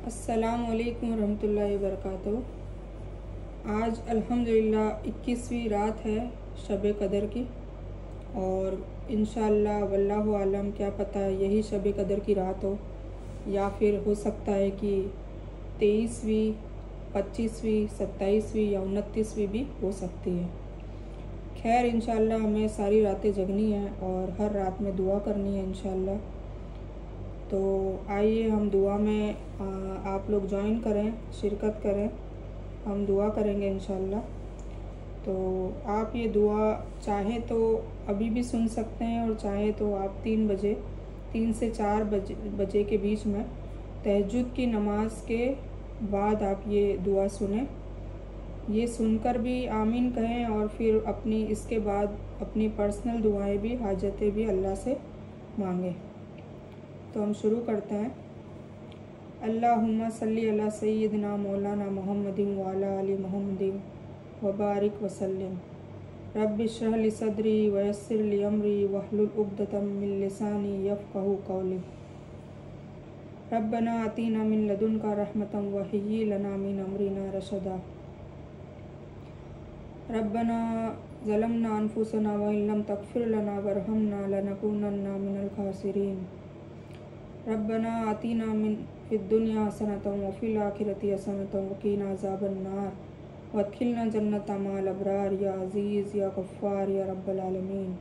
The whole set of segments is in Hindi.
अस्सलाम वालेकुम रहमतुल्लाहि वबरकातुहू। आज अल्हम्दुलिल्लाह 21वीं रात है शब कदर की, और इंशाअल्लाह वल्लाहु आलम क्या पता यही शब कदर की रात हो, या फिर हो सकता है कि 23वीं, 25वीं, 27वीं या 29वीं भी हो सकती है। खैर इंशाअल्लाह हमें सारी रातें जगनी है और हर रात में दुआ करनी है इंशाअल्लाह। तो आइए हम दुआ में आप लोग ज्वाइन करें, शिरकत करें, हम दुआ करेंगे इंशाअल्लाह। तो आप ये दुआ चाहें तो अभी भी सुन सकते हैं, और चाहे तो आप 3 से 4 बजे के बीच में तहज्जुद की नमाज के बाद आप ये दुआ सुनें। ये सुनकर भी आमीन कहें, और फिर इसके बाद अपनी पर्सनल दुआएं भी, हाजतें भी अल्लाह से मांगें। तो हम शुरू करते हैं। अल्लाहुम्मा सल्ली अला सय्यिदिना मौलाना मुहम्मदिन व अला आलि मुहम्मदिन व बारिक वसल्लिम। रब्बि इश्रह ली सदरी व यस्सिर ली अमरी वहलुल उक़दतम मिन लिसानी यफ़क़हू क़ौली। रब्बना आतीना मिन लदुनका रहमतन व हय्यि लना मिन अमरिना रशदा। रब्बना ज़लमना अनफुसना व इन लम तग़फ़िर लना वरहमना लनकूनन्ना मिनल ख़ासिरीन। रब्बना आतीना मिन फ़िद्दुनिया हसनतन व फ़िल आखिरति हसनतन व क़ीना अज़ाबन्नार वअदख़िलना जन्नत मअल अबरार या अज़ीज़ या गफ़्फ़ार या रब्बल आलमीन।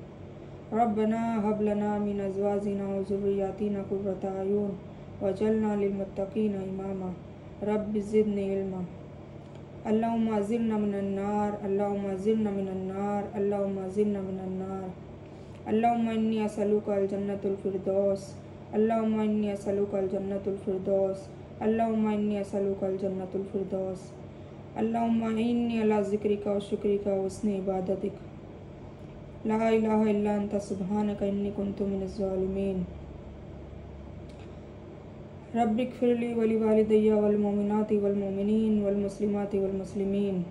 रब्बना हब लना मिन अज़वाजिना व ज़ुर्रिय्यातिना क़ुर्रता अयुन वजअलना लिलमुत्तक़ीना इमामा। रब्बि ज़िदनी इल्मा। अल्लाहुम्मा अज़िरना मिनन नार, अल्लाहुम्मा अज़िरना मिनन नार, अल्लाहुम्मा अज़िरना मिनन नार। अल्लाहुम्मा इन्नी असअलुका अल जन्नतुल फ़िरदौस, अल्लाहुम्मा इन्नी असअलुका अल जन्नतुल फ़िरदौस, अल्लाहुम्मा इन्नी असअलुका अल जन्नतुल फ़िरदौस। अल्लाहुम्मा इन्नी अला ज़िक्रिका व शुक्रिका व हुस्नि इबादतिक। ला इलाहा इल्ला अंता सुब्हानका इन्नी कुन्तु मिनज़ ज़ालिमीन। रब्बिग़फ़िरली व लिवालिदैया वल मोमिनाति वल मोमिनीन वल मुस्लिमाति वल मुस्लिमीन।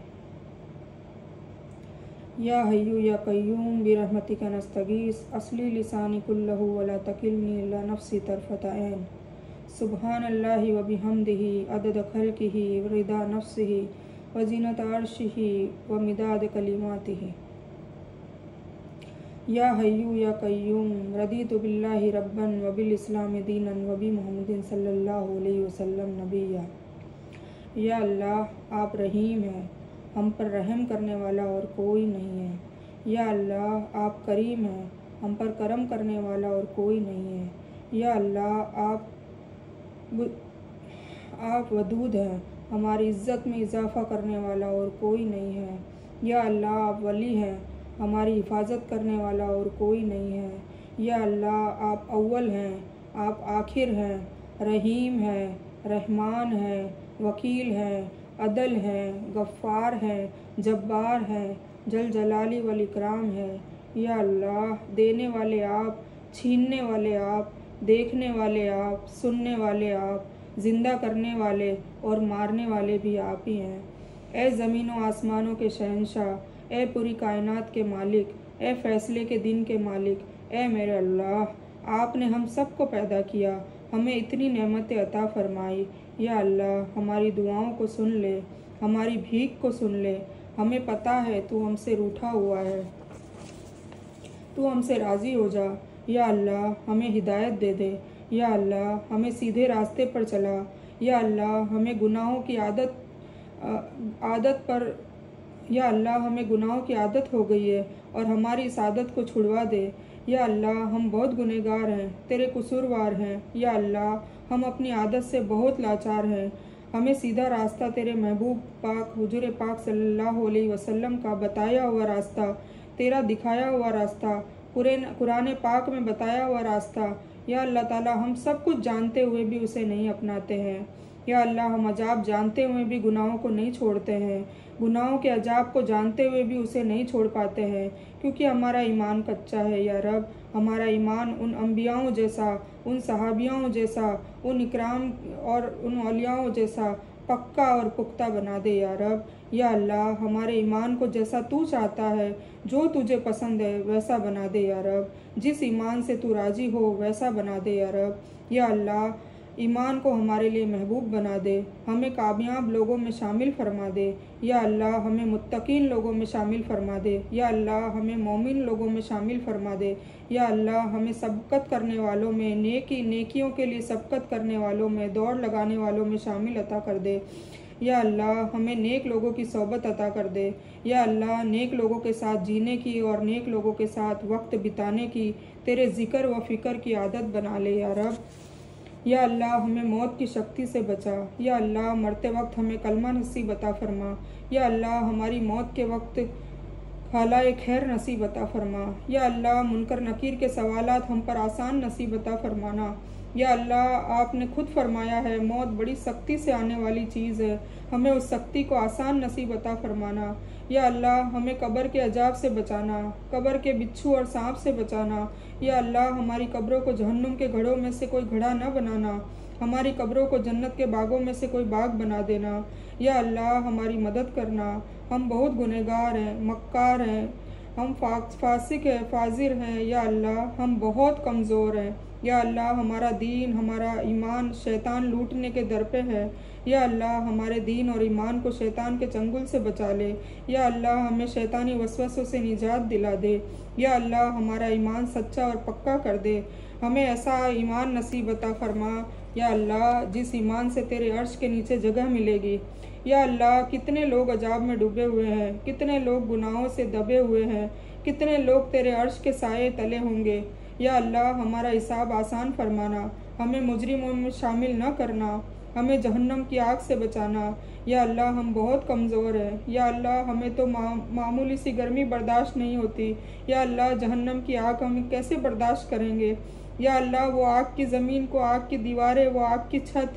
या हय्यु या क़य्यूम बिरहमतिका नस्तगीस अस्ली लिसानी कुल्लहु वला तकिलनी इला नफ्सी तरफ़ता ऐन। सुब्हानल्लाहि व बिहम्दिही अदद ख़ल्क़िही व रिदा नफ्सिही व ज़ीनत अर्शिही व मिदाद कलिमातिही। या हय्यु या क़य्यूम रदीतु बिल्लाहि रब्बन व बिल इस्लामि दीनन व बि मुहम्मदिन सल्लल्लाहु अलैहि वसल्लम नबिय्या। या अल्लाह आप रहीम हैं, हम पर रहम करने वाला और कोई नहीं है। या अल्लाह आप करीम हैं, हम पर करम करने वाला और कोई नहीं है। या अल्लाह आप वदूद हैं, हमारी इज़्ज़त में इजाफ़ा करने वाला और कोई नहीं है। या अल्लाह आप वली हैं, हमारी हिफाजत करने वाला और कोई नहीं है। या अल्लाह आप अव्वल हैं, आप आखिर हैं, रहीम हैं, रहमान हैं, वकील हैं, अदल हैं, गफ़्फ़ार हैं, जब्बार हैं, जल जलाली वल इकराम है। या अल्लाह देने वाले आप, छीनने वाले आप, देखने वाले आप, सुनने वाले आप, ज़िंदा करने वाले और मारने वाले भी आप ही हैं। ए ज़मीनों आसमानों के शहंशाह, ए पूरी कायनात के मालिक, ए फ़ैसले के दिन के मालिक, ए मेरे अल्लाह, आपने हम सब को पैदा किया, हमें इतनी नेमतें अता फ़रमाई। या अल्लाह हमारी दुआओं को सुन ले, हमारी भीख को सुन ले। हमें पता है तू हमसे रूठा हुआ है, तू हमसे राज़ी हो जा। या अल्लाह हमें हिदायत दे दे। या अल्लाह हमें सीधे रास्ते पर चला। या अल्लाह हमें गुनाहों की या अल्लाह हमें गुनाहों की आदत हो गई है और हमारी इस आदत को छुड़वा दे। या अल्लाह हम बहुत गुनहगार हैं, तेरे कसूरवार हैं। या अल्लाह हम अपनी आदत से बहुत लाचार हैं, हमें सीधा रास्ता, तेरे महबूब पाक हुजूर पाक सल्लल्लाहु अलैहि वसल्लम का बताया हुआ रास्ता, तेरा दिखाया हुआ रास्ता, कुरान पाक में बताया हुआ रास्ता, या अल्लाह ताला हम सब कुछ जानते हुए भी उसे नहीं अपनाते हैं। या अल्लाह हम अजाब जानते हुए भी गुनाहों को नहीं छोड़ते हैं, गुनाहों के अजाब को जानते हुए भी उसे नहीं छोड़ पाते हैं, क्योंकि हमारा ईमान कच्चा है। या रब हमारा ईमान उन अम्बियाओं जैसा, उन सहाबियाओं जैसा, उन इकराम और उन औलियाओं जैसा पक्का और पुख्ता बना दे या रब। या अल्लाह हमारे ईमान को जैसा तू चाहता है, जो तुझे पसंद है वैसा बना दे या रब। जिस ईमान से तू राज़ी हो वैसा बना दे या रब। या अल्लाह ईमान को हमारे लिए महबूब बना दे, हमें कामयाब लोगों में शामिल फरमा दे। या अल्लाह हमें मुत्तकीन लोगों में शामिल फरमा दे। या अल्लाह हमें मोमिन लोगों में शामिल फरमा दे। या अल्लाह हमें सबकत करने वालों में, नेकियों के लिए सबकत करने वालों में, दौड़ लगाने वालों में शामिल अता कर दे। या अल्लाह हमें नेक लोगों की सोबत अता कर दे। या अल्लाह नेक लोगों के साथ जीने की और नेक लोगों के साथ वक्त बिताने की, तेरे ज़िक्र व फ़िक्र की आदत बना ले या रब। या अल्लाह हमें मौत की शक्ति से बचा। या अल्लाह मरते वक्त हमें कलमा नसीब अता फरमा। या अल्लाह हमारी मौत के वक्त हालाए खैर नसीब अता फरमा। या अल्लाह मुनकर नकीर के सवालात हम पर आसान नसीब अता फरमाना। या अल्लाह आपने खुद फरमाया है मौत बड़ी सख्ती से आने वाली चीज़ है, हमें उस सख्ती को आसान नसीब अता फरमाना। या अल्लाह हमें कब्र के अजाब से बचाना, कब्र के बिच्छू और सांप से बचाना। या अल्लाह हमारी कब्रों को जहन्नुम के घड़ों में से कोई घड़ा न बनाना, हमारी कब्रों को जन्नत के बागों में से कोई बाग बना देना। या अल्लाह हमारी मदद करना, हम बहुत गुनहगार हैं, मक्कार हैं, हम फासिक हैं, फाजिर हैं। या अल्लाह हम बहुत कमज़ोर हैं। या अल्लाह हमारा दीन, हमारा ईमान शैतान लूटने के दर पे है। या अल्लाह हमारे दीन और ईमान को शैतान के चंगुल से बचा ले। या अल्लाह हमें शैतानी वसवसों से निजात दिला दे। या अल्लाह हमारा ईमान सच्चा और पक्का कर दे, हमें ऐसा ईमान नसीब अता फरमा या अल्लाह जिस ईमान से तेरे अर्श के नीचे जगह मिलेगी। या अल्लाह कितने लोग अजाब में डूबे हुए हैं, कितने लोग गुनाहों से दबे हुए हैं, कितने लोग तेरे अर्श के साए तले होंगे। या अल्लाह हमारा हिसाब आसान फरमाना, हमें मुजरिमों में शामिल न करना, हमें जहन्नम की आग से बचाना। या अल्लाह हम बहुत कमज़ोर हैं। या अल्लाह हमें तो मामूली सी गर्मी बर्दाश्त नहीं होती। या अल्लाह जहन्नम की आग हम कैसे बर्दाश्त करेंगे। या अल्लाह वो आग की ज़मीन को, आग की दीवारें, वो आग की छत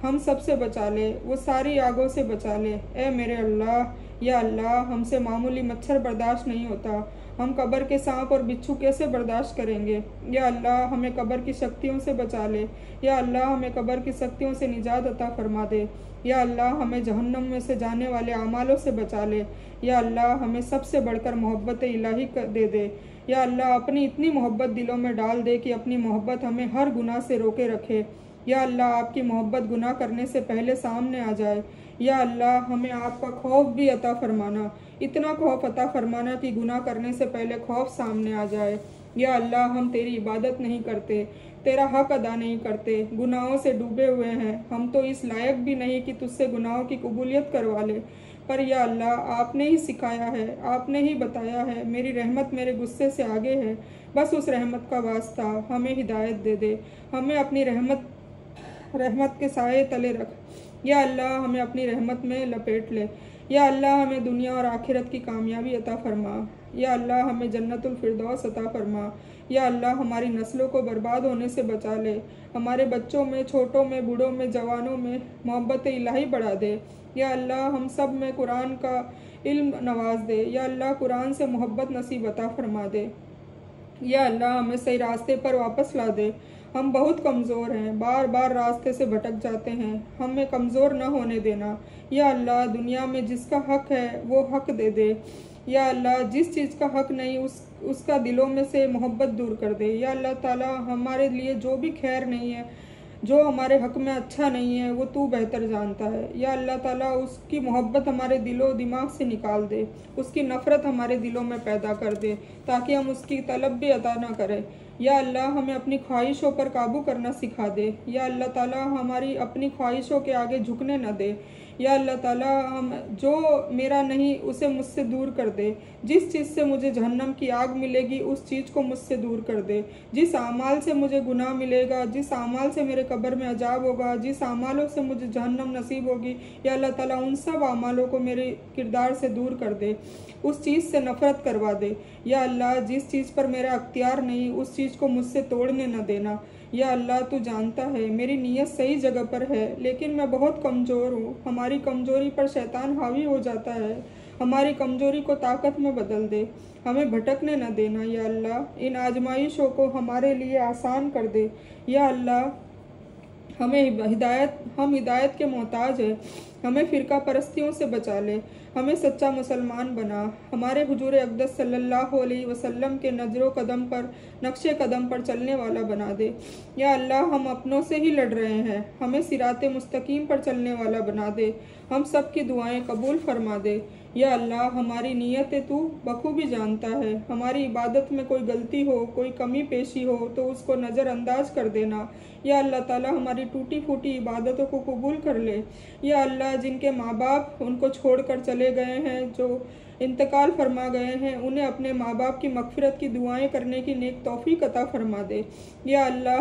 हम सब से बचा ले, वो सारी आगों से बचा ले ए मेरे अल्लाह। या अल्लाह हमसे मामूली मच्छर बर्दाश्त नहीं होता, हम कब्र के सांप और बिच्छू कैसे बर्दाश्त करेंगे। या अल्लाह हमें कब्र की शक्तियों से बचा ले। या अल्लाह हमें कब्र की शक्तियों से निजात अता फरमा दे। या अल्लाह हमें जहन्नम में से जाने वाले अमालों से बचा ले। या अल्लाह हमें सबसे बढ़कर मोहब्बत इलाही दे दे। या अल्लाह अपनी इतनी मोहब्बत दिलों में डाल दे कि अपनी मोहब्बत हमें हर गुनाह से रोके रखे। या अल्लाह आपकी मोहब्बत गुनाह करने से पहले सामने आ जाए। या अल्लाह हमें आपका खौफ भी अता फरमाना, इतना खौफ अता फरमाना कि गुनाह करने से पहले खौफ सामने आ जाए। या अल्लाह हम तेरी इबादत नहीं करते, तेरा हक अदा नहीं करते, गुनाहों से डूबे हुए हैं, हम तो इस लायक भी नहीं कि तुझसे गुनाहों की कबूलियत करवा ले। पर या अल्लाह आपने ही सिखाया है, आपने ही बताया है, मेरी रहमत मेरे गुस्से से आगे है, बस उस रहमत का वास्ता हमें हिदायत दे दे, हमें अपनी रहमत के साए तले रख। या अल्लाह हमें अपनी रहमत में लपेट ले। या अल्लाह हमें दुनिया और आखिरत की कामयाबी अता फरमा। या अल्लाह हमें जन्नतुल फिरदौस अता फरमा। या अल्लाह हमारी नस्लों को बर्बाद होने से बचा ले, हमारे बच्चों में, छोटों में, बूढ़ों में, जवानों में मोहब्बत इलाही बढ़ा दे। या अल्लाह हम सब में कुरान का इल्म नवाज दे। या अल्लाह कुरान से मोहब्बत नसीब अता फरमा दे। या अल्लाह हमें सही रास्ते पर वापस ला दे। हम बहुत कमज़ोर हैं, बार बार रास्ते से भटक जाते हैं, हमें कमज़ोर न होने देना। या अल्लाह दुनिया में जिसका हक है वो हक दे दे। या अल्लाह जिस चीज़ का हक नहीं उसका दिलों में से मोहब्बत दूर कर दे। या अल्लाह ताला हमारे लिए जो भी खैर नहीं है, जो हमारे हक़ में अच्छा नहीं है, वो तू बेहतर जानता है। या अल्लाह ताला उसकी मोहब्बत हमारे दिलो दिमाग से निकाल दे, उसकी नफ़रत हमारे दिलों में पैदा कर दे, ताकि हम उसकी तलब भी अता ना करें। या अल्लाह हमें अपनी ख्वाहिशों पर काबू करना सिखा दे। या अल्लाह ताला हमारी अपनी ख्वाहिशों के आगे झुकने न दे। या अल्लाह ताला हम जो मेरा नहीं उसे मुझसे दूर कर दे, जिस चीज़ से मुझे जहन्नम की आग मिलेगी उस चीज़ को मुझसे दूर कर दे, जिस आमाल से मुझे गुनाह मिलेगा, जिस आमाल से मेरे कब्र में अजाब होगा, जिस आमालों से मुझे जहन्नम नसीब होगी, या अल्लाह ताला उन सब आमालों को मेरे किरदार से दूर कर दे, उस चीज़ से नफ़रत करवा दे। या अल्लाह जिस चीज़ पर मेरा अख्तियार नहीं उस चीज़ को मुझसे तोड़ने न देना। या अल्लाह तू जानता है मेरी नीयत सही जगह पर है, लेकिन मैं बहुत कमज़ोर हूँ, हमारी कमज़ोरी पर शैतान हावी हो जाता है, हमारी कमज़ोरी को ताकत में बदल दे, हमें भटकने न देना। या अल्लाह इन आजमाइशों को हमारे लिए आसान कर दे। या अल्लाह हम हिदायत के मोहताज हैं। हमें फ़िरका परस्तियों से बचा ले, हमें सच्चा मुसलमान बना, हमारे हुजूर अक़दस सल्लल्लाहु अलैहि वसल्लम के नक्शे कदम पर चलने वाला बना दे। या अल्लाह, हम अपनों से ही लड़ रहे हैं, हमें सिराते मुस्तकीम पर चलने वाला बना दे, हम सब की दुआएं कबूल फरमा दे। या अल्लाह, हमारी नीयतें तू बखूबी जानता है, हमारी इबादत में कोई गलती हो, कोई कमी पेशी हो तो उसको नज़रअंदाज कर देना। या अल्लाह ताला, हमारी टूटी फूटी इबादतों को कबूल कर ले। या अल्लाह, जिनके माँ बाप उनको छोड़कर चले गए हैं, जो इंतकाल फरमा गए हैं, उन्हें अपने माँ बाप की मग़फ़िरत की दुआएं करने की नेक तौफ़ीक़ अता फरमा दे। या अल्लाह,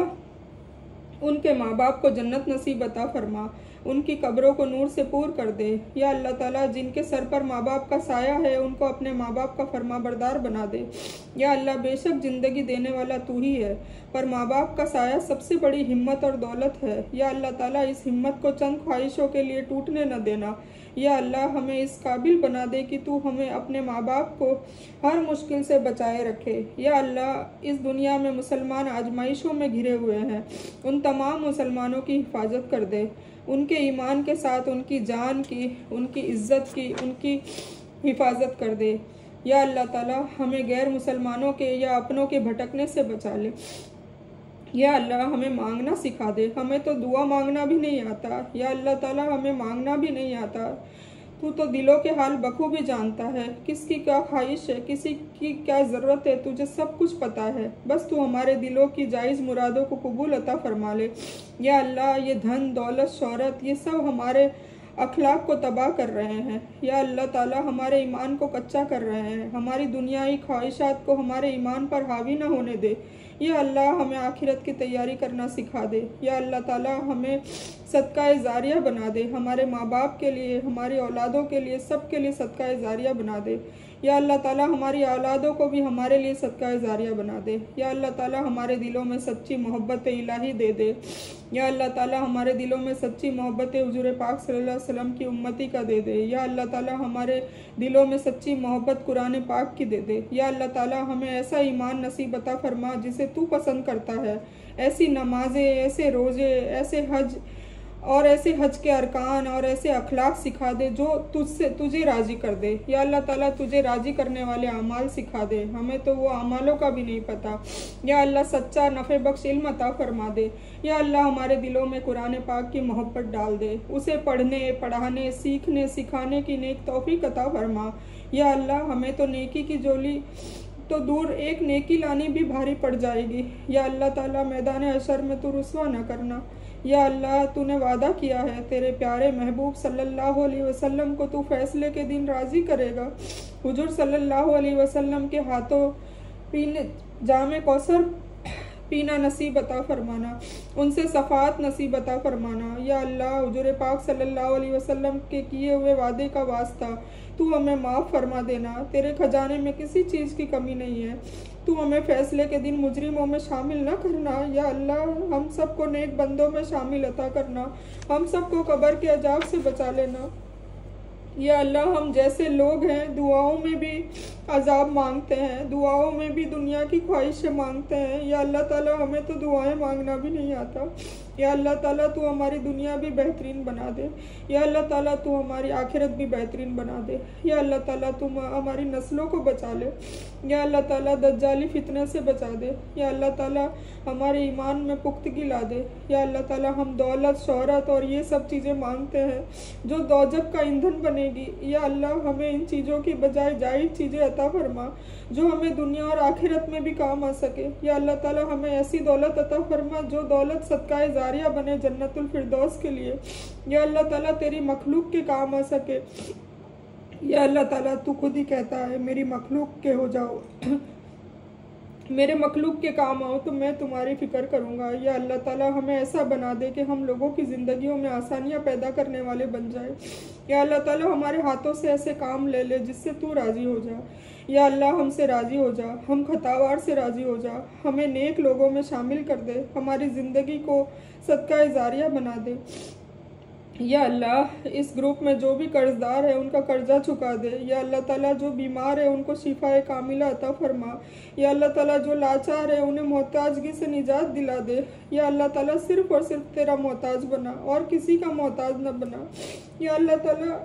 उनके माँ बाप को जन्नत नसीब अता फरमा, उनकी कब्रों को नूर से पूर कर दे। या अल्लाह ताला, जिनके सर पर माँ बाप का साया है, उनको अपने माँ बाप का फरमाबरदार बना दे। या अल्लाह, बेशक ज़िंदगी देने वाला तू ही है, पर माँ बाप का साया सबसे बड़ी हिम्मत और दौलत है। या अल्लाह ताला, इस हिम्मत को चंद ख्वाहिशों के लिए टूटने न देना। या अल्लाह, हमें इस काबिल बना दे कि तू हमें अपने माँ बाप को हर मुश्किल से बचाए रखे। या अल्लाह, इस दुनिया में मुसलमान आजमाइशों में घिरे हुए हैं, उन तमाम मुसलमानों की हिफाजत कर दे, उनके ईमान के साथ उनकी जान की, उनकी इज़्ज़त की, उनकी हिफाजत कर दे। या अल्लाह ताला, हमें गैर मुसलमानों के या अपनों के भटकने से बचा ले। या अल्लाह, हमें मांगना सिखा दे, हमें तो दुआ मांगना भी नहीं आता। या अल्लाह ताला, हमें मांगना भी नहीं आता। तू तो दिलों के हाल बखूबी जानता है, किसकी क्या ख्वाहिश है, किसी की क्या ज़रूरत है, तुझे सब कुछ पता है। बस तू हमारे दिलों की जायज़ मुरादों को कबूल अता फरमा ले। या अल्लाह, ये धन दौलत शोहरत ये सब हमारे अखलाक को तबाह कर रहे हैं। या अल्लाह ताला, हमारे ईमान को कच्चा कर रहे हैं, हमारी दुनियाई ख्वाहिशात को हमारे ईमान पर हावी न होने दे। या अल्लाह, हमें आखिरत की तैयारी करना सिखा दे। या अल्लाह ताला, हमें सदका जारिया बना दे, हमारे माँ बाप के लिए, हमारी औलादों के लिए, सब के लिए सदका जारिया बना दे। या अल्लाह ताला, हमारी औलादों को भी हमारे लिए सदका जारिया बना दे। या अल्लाह ताला, हमारे दिलों में सच्ची मोहब्बत इलाही दे दे। या अल्लाह ताला, हमारे दिलों में सच्ची मोहब्बत हुजूर पाक सल्लल्लाहु अलैहि वसल्लम की उम्मती का दे दे। या अल्लाह ताला, हमारे दिलों में सच्ची मोहब्बत कुरान पाक की दे दे। या अल्लाह ताला, हमें ऐसा ईमान नसीब अता फरमा जिसे तू पसंद करता है, ऐसी नमाजें, ऐसे रोज़े, ऐसे हज और ऐसे हज के अरकान और ऐसे अखलाक सिखा दे जो तुझे राज़ी कर दे। या अल्लाह ताला, तुझे राज़ी करने वाले अमाल सिखा दे, हमें तो वो अमालों का भी नहीं पता। या अल्लाह, सच्चा नफ़े बख्श इल्म अता फरमा दे। या अल्लाह, हमारे दिलों में कुरान पाक की मोहब्बत डाल दे, उसे पढ़ने, पढ़ाने, सीखने, सिखाने की नेक तौफ़ीक़ अता फरमा। या अल्लाह, हमें तो नेकी की जोली तो दूर, एक नेकी लानी भी भारी पड़ जाएगी। या अल्लाह ताला, मैदान हशर में तू रुस्वा न करना। या अल्लाह, तूने वादा किया है, तेरे प्यारे महबूब सल्लल्लाहु अलैहि वसल्लम को तू फैसले के दिन राज़ी करेगा। हुजूर सल्लल्लाहु अलैहि वसल्लम के हाथों पीने जामे कौसर पीना नसीब अता फरमाना, उनसे सफ़ात नसीब अता फरमाना। या अल्लाह, हुजूर पाक सल्लल्लाहु अलैहि वसल्लम के किए हुए वादे का वास्ता तू हमें माफ़ फरमा देना। तेरे खजाने में किसी चीज़ की कमी नहीं है, तू हमें फ़ैसले के दिन मुजरिमों में शामिल न करना। या अल्लाह, हम सबको नेक बंदों में शामिल अता करना, हम सबको कब्र के अजाब से बचा लेना। या अल्लाह, हम जैसे लोग हैं दुआओं में भी अजाब मांगते हैं, दुआओं में भी दुनिया की ख्वाहिशें मांगते हैं। या अल्लाह ताला, हमें तो दुआएं मांगना भी नहीं आता। या अल्लाह ताला, तू हमारी दुनिया भी बेहतरीन बना दे। या अल्लाह ताला, तू हमारी आखिरत भी बेहतरीन बना दे। या अल्लाह ताला, तू हमारी नस्लों को बचा ले। या अल्लाह ताला, दज्जाली फितने से बचा दे। या अल्लाह ताला, हमारे ईमान में पुख्तगी ला दे। या अल्लाह ताला, हम दौलत शोहरत और ये सब चीज़ें मांगते हैं जो दोजख का ईंधन बनेगी। या अल्लाह, हमें इन चीज़ों की बजाय जायज़ चीज़ें अता फरमा जो हमें दुनिया और आखिरत में भी काम आ सके। या अल्लाह ताला, हमें ऐसी दौलत अता फरमा जो दौलत सदका जारिया बने जन्नतुल फिरदौस के लिए। या अल्लाह ताला, तेरी मखलूक के काम आ सके। या अल्लाह ताला, तू खुद ही कहता है, मेरी मखलूक के हो जाओ मेरे मखलूक के काम आओ तो मैं तुम्हारी फ़िक्र करूँगा। या अल्लाह ताला, हमें ऐसा बना दे कि हम लोगों की ज़िंदगियों में आसानियाँ पैदा करने वाले बन जाए। या अल्लाह ताला, हमारे हाथों से ऐसे काम ले ले जिससे तू राज़ी हो जा। या अल्लाह, हमसे राज़ी हो जा, हम खतावार से राज़ी हो जा, हमें नेक लोगों में शामिल कर दे, हमारी ज़िंदगी को सदका जारिया बना दे। या अल्लाह इस ग्रुप में जो भी कर्जदार है उनका कर्जा चुका दे। या अल्लाह ताला जो बीमार है उनको शिफाए कामिला अता फरमा। या अल्लाह ताला जो लाचार है उन्हें मोहताजगी से निजात दिला दे। या अल्लाह ताला सिर्फ़ और सिर्फ तेरा मोहताज बना और किसी का मोहताज न बना। या अल्लाह ताला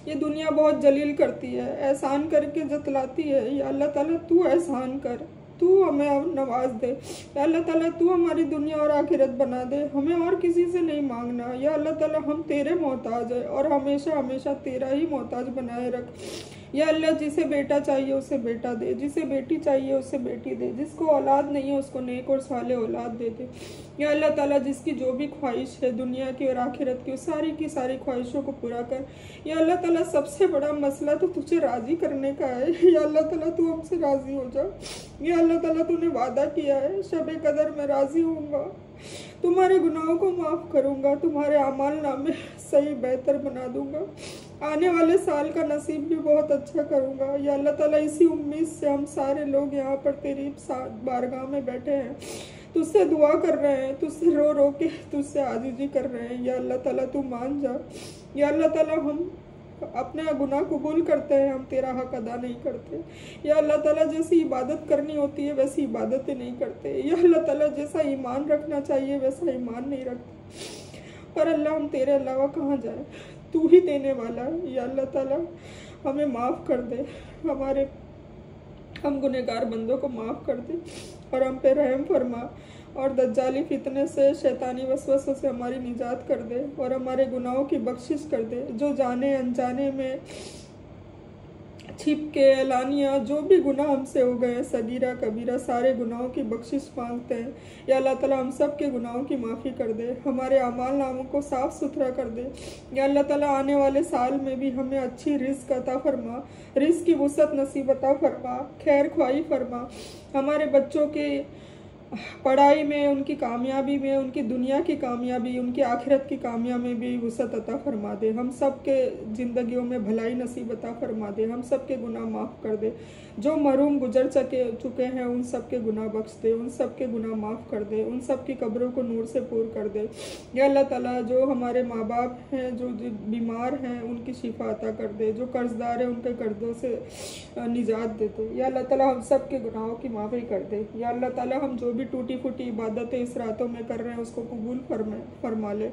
ये दुनिया बहुत जलील करती है, एहसान करके जतलाती है। या अल्लाह ताला तू एहसान कर, तू हमें नवाज दे। या अल्लाह ताला तू हमारी दुनिया और आखिरत बना दे, हमें और किसी से नहीं मांगना। या अल्लाह ताला हम तेरे मोहताज है और हमेशा हमेशा तेरा ही मोहताज बनाए रख। या अल्लाह जिसे बेटा चाहिए उसे बेटा दे, जिसे बेटी चाहिए उसे बेटी दे, जिसको औलाद नहीं है उसको नेक और साले औलाद दे दे। या अल्लाह ताला जिसकी जो भी ख्वाहिश है दुनिया की और आखिरत की सारी ख्वाहिशों को पूरा कर। या अल्लाह ताला सबसे बड़ा मसला तो तुझे राज़ी करने का है। या अल्लाह ताला तू हमसे राज़ी हो जा। या अल्लाह ताला तूने वादा किया है शब कदर में राज़ी होऊंगा, तुम्हारे गुनाहों को माफ़ करूँगा, तुम्हारे अमाल नामे सही बेहतर बना दूँगा, आने वाले साल का नसीब भी बहुत अच्छा करूँगा। या अल्लाह ताला इसी उम्मीद से हम सारे लोग यहाँ पर तेरी बारगाह में बैठे हैं, तुझसे दुआ कर रहे हैं, तुझसे रो रो के तुझसे आजिज़ी कर रहे हैं। या अल्लाह ताला तू मान जा। या अल्लाह ताला हम अपना गुनाह कबूल करते हैं, हम तेरा हक अदा नहीं करते। या अल्लाह ताला जैसी इबादत करनी होती है वैसी इबादतें नहीं करते। या अल्लाह ताला जैसा ईमान रखना चाहिए वैसा ईमान नहीं रखते। पर अल्लाह हम तेरे अलावा कहाँ जाए, तू ही देने वाला है। या अल्लाह ताला हमें माफ़ कर दे, हम गुनहगार बंदों को माफ़ कर दे और हम पे रहम फरमा और दज्जाली फितने से शैतानी वसवसों से हमारी निजात कर दे और हमारे गुनाहों की बख्शिश कर दे। जो जाने अनजाने में छिप के एलानिया जो भी गुनाह हमसे हो गए, सगीरा कबीरा सारे गुनाहों की बख्शिश मांगते हैं। या अल्लाह ताला हम सब के गुनाहों की माफ़ी कर दे, हमारे अमाल नामों को साफ़ सुथरा कर दे। या अल्लाह ताला आने वाले साल में भी हमें अच्छी रिज़्क़ अता फरमा, रिज़्क़ की वुसअत नसीब अता फरमा, खैर ख्वाही फरमा। हमारे बच्चों के पढ़ाई में, उनकी कामयाबी में, उनकी दुनिया की कामयाबी, उनकी आखिरत की कामयाबी में भी वुसअत अता फरमा दे। हम सब के ज़िंदगियों में भलाई नसीब अता फरमा दे, हम सब के गुनाह माफ़ कर दे। जो मरूम गुजर चुके हैं उन सब के गुनाह बख्श दे, उन सब के गुनाह माफ़ कर दे, उन सब की कब्रों को नूर से पूर कर दे। या अल्लाह ताला जो हमारे माँ बाप हैं जो बीमार हैं उनकी शिफा अता कर दे, जो कर्जदार हैं उनके कर्ज़ों से निजात दे दे। या अल्लाह ताला हम सब के गुनाहों की माफ़ी कर दे। या अल्लाह ताला हम जो भी टूटी फूटी इबादतें इस रातों में कर रहे हैं उसको कबूल फरमा ले।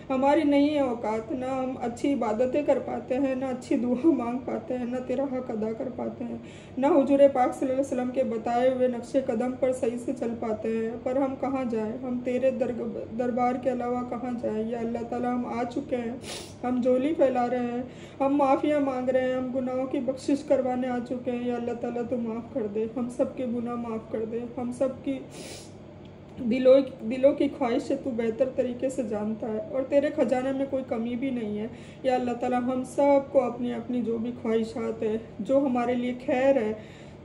हमारी नहीं है औकात, ना हम अच्छी इबादतें कर पाते हैं, ना अच्छी दुआ मांग पाते हैं, ना तेरा हक अदा कर पाते हैं, ना हुजूर पाक सल्लल्लाहु अलैहि वसल्लम के बताए हुए नक्शे कदम पर सही से चल पाते हैं। पर हम कहाँ जाएं, हम तेरे दरबार के अलावा कहाँ जाएं। या अल्लाह ताला हम आ चुके हैं, हम झोली फैला रहे हैं, हम माफ़िया मांग रहे हैं, हम गुनाहों की बख्शिश करवाने आ चुके हैं। या अल्लाह ताला तू माफ़ कर दे, हम सब के गुनाह माफ़ कर दे, हम सब की दिलों की ख्वाहिश तू बेहतर तरीके से जानता है और तेरे खजाने में कोई कमी भी नहीं है। या अल्लाह ताला हम सब को अपनी अपनी जो भी ख्वाहिशात है, जो हमारे लिए खैर है,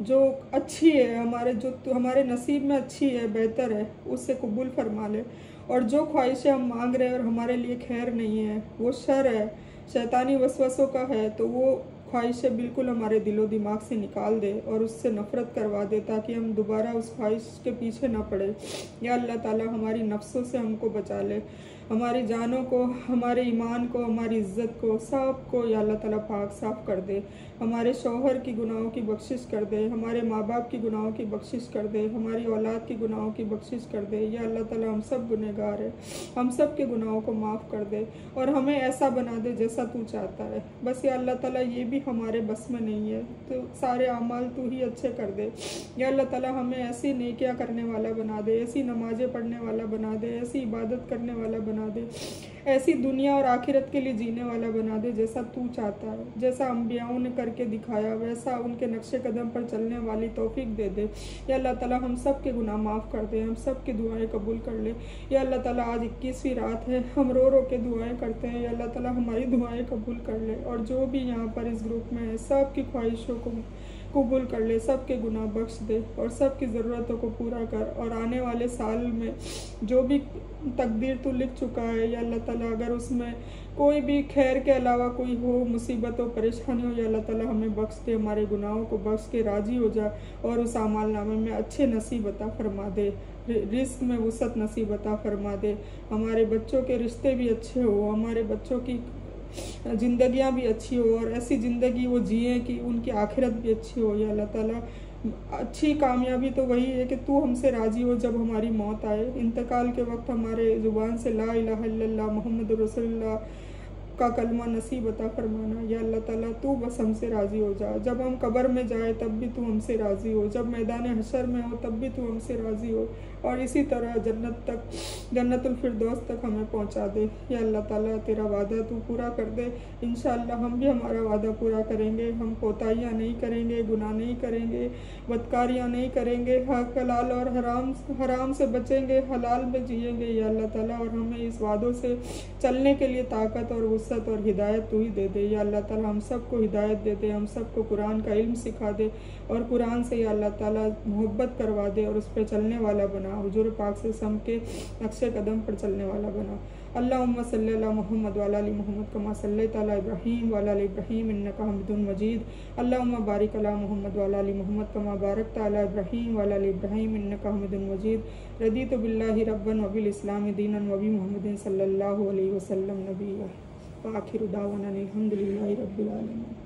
जो अच्छी है, हमारे नसीब में अच्छी है, बेहतर है, उससे कबूल फरमा ले। और जो ख्वाहिशें हम मांग रहे हैं और हमारे लिए खैर नहीं है, वो शर है, शैतानी वसवसों का है, तो वो ख्वाहिशें बिल्कुल हमारे दिलो दिमाग से निकाल दे और उससे नफ़रत करवा दे ताकि हम दोबारा उस ख्वाहिश के पीछे ना पड़े। या अल्लाह ताला हमारी नफ्सों से हमको बचा ले, हमारी जानों को, हमारे ईमान को, हमारी इज़्ज़त को, सब को या अल्लाह ताला पाक साफ़ कर दे। हमारे शौहर की गुनाहों की बख्शिश कर दे, हमारे माँ बाप की गुनाहों की बख्शिश कर दे, हमारी औलाद की गुनाहों की बख्शिश कर दे। या अल्लाह ताला हम सब गुनहगार है, हम सब के गुनाहों को माफ़ कर दे और हमें ऐसा बना दे जैसा तू चाहता है। बस या अल्लाह ताला ये भी हमारे बस में नहीं है, तो सारे अमाल तू ही अच्छे कर दे। या अल्लाह ताला हमें ऐसी नेकियां करने वाला बना दे, ऐसी नमाज़ें पढ़ने वाला बना दे, ऐसी इबादत करने वाला बना दे, ऐसी दुनिया और आखिरत के लिए जीने वाला बना दे जैसा तू चाहता है। जैसा अंबियाओं ने करके दिखाया वैसा उनके नक्शे कदम पर चलने वाली तौफीक दे दे। या अल्लाह ताला हम सब के गुनाह माफ़ कर दे, हम सब की दुआएं कबूल कर ले। या अल्लाह ताला आज 21वीं रात है, हम रो रो के दुआएं करते हैं। या अल्लाह ताला हमारी दुआएं कबूल कर ले और जो भी यहाँ पर इस ग्रुप में है सब की ख्वाहिशों को कबूल कर ले, सब के गुनाह बख्श दे और सब की ज़रूरतों को पूरा कर। और आने वाले साल में जो भी तकदीर तू लिख चुका है या अल्लाह ताला, अगर उसमें कोई भी खैर के अलावा कोई हो, मुसीबत हो, परेशानी हो, या अल्लाह ताला हमें बख्श दे, हमारे गुनाहों को बख्श के राज़ी हो जा और उस आमाल नामे में अच्छे नसीब अता फरमा दे, रिस्क में वसअत नसीब अता फरमा दे। हमारे बच्चों के रिश्ते भी अच्छे हो, हमारे बच्चों की ज़िंदगियाँ भी अच्छी हो और ऐसी ज़िंदगी वो जिए कि उनकी आखिरत भी अच्छी हो। या अल्लाह ताला, अच्छी कामयाबी तो वही है कि तू हमसे राज़ी हो जब हमारी मौत आए, इंतकाल के वक्त हमारे ज़ुबान से ला इलाहा इल्लल्लाह मुहम्मद रसूलुल्लाह का कलमा नसीब अता फरमाना। या अल्लाह ताला, तू बस हमसे राज़ी हो जा। जब हम कब्र में जाए तब भी तू हमसे राज़ी हो, जब मैदान हशर में हो तब भी तू हमसे राज़ी हो, और इसी तरह जन्नत तक, जन्नतुल फिरदौस तक हमें पहुंचा दे। या अल्लाह ताला, तेरा वादा तू पूरा कर दे। इंशाअल्लाह हम भी हमारा वादा पूरा करेंगे, हम कोताहियाँ नहीं करेंगे, गुनाह नहीं करेंगे, बदकारियाँ नहीं करेंगे, हक हलाल और हराम से बचेंगे, हलाल में जिएंगे। या अल्लाह ताला, और हमें इस वादों से चलने के लिए ताकत और वुसअत और हिदायत तू ही दे दे। या अल्लाह ताला, हम सबको हिदायत दे दे, हम सबको कुरान का इल्म सिखा दे और कुरान से या अल्लाह ताला मोहब्बत करवा दे और उस पर चलने वाला बना, हुजूर पाक से सम के नक्शे कदम पर चलने वाला बना। अल्लाहुम्मा सल्ली अला मुहम्मद व अला आलि मुहम्मद कमा सल्लैता अला इब्राहीम व अला आलि इब्राहीम इन्नका हमीदुन मजीद। अल्लाहुम्मा बारिक अला मुहम्मद व अला आलि मुहम्मद कमा बारकता अला इब्राहीम व अला आलि इब्राहीम इन्नका हमीदुन मजीद। रदीतु बिल्लाहि रब्बन व बिल इस्लामी दीनन व बि मुहम्मदिन सल्लल्लाहु अलैहि वसल्लम नबिय्या। व आखिरु दावाना अनिल हम्दुलिल्लाहि रब्बिल आलमीन।